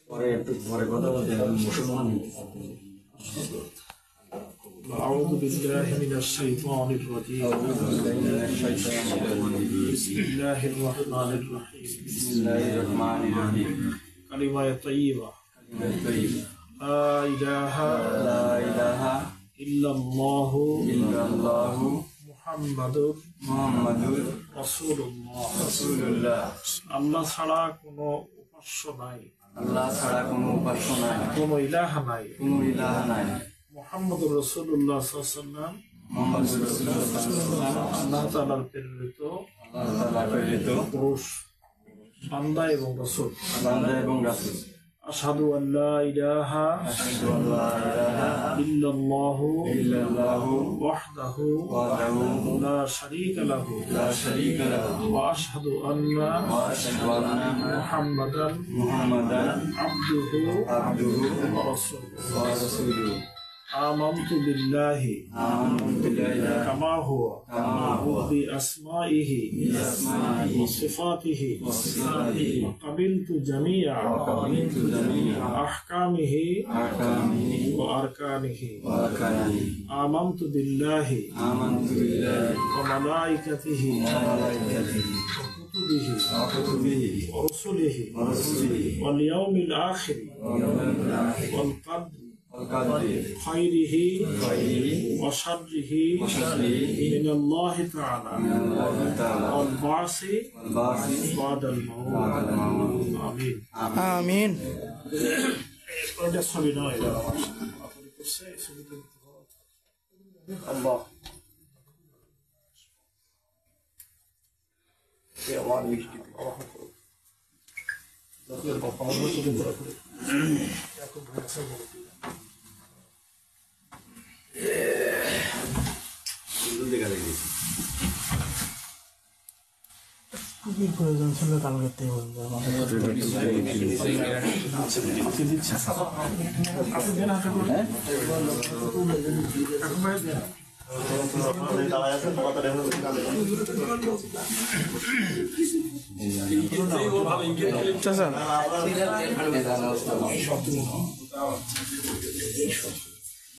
পরে একটু পরে কথা বলতে হবে মুসলমান أعوذ بالله من الشيطان الرجيم بسم الله الرحمن الرحيم كلمة طيبة لا إله إلا الله محمد رسول الله আল্লাহ ছাড়া কোনো উপাস্য নাই, কোনো ইলাহ নাই। মুহাম্মদুর রাসূলুল্লাহ সাল্লাল্লাহু আলাইহি ওয়াসাল্লাম আল্লাহ তাআলার প্রেরিত পুরুষ বান্দা এবং রাসূল। আশহাদু আল্লা ইলাহা ইল্লাল্লাহু ওয়াহদাহু লা শারীকা লাহু ওয়া আশহাদু আন্না মুহাম্মাদান আবদুহু ওয়া রাসূলুহু। آمنت بالله كما هو بأسمائه وصفاته وقبلت جميع أحكامه وأركانه آمنت بالله وملائكته وكتبه ورسله واليوم الآخر والقدر خيره وشره من الله تعالى والبعث بعد الموت آمين آمين الله খুবই প্রয়োজন ছিল কালকে বলবো চাচা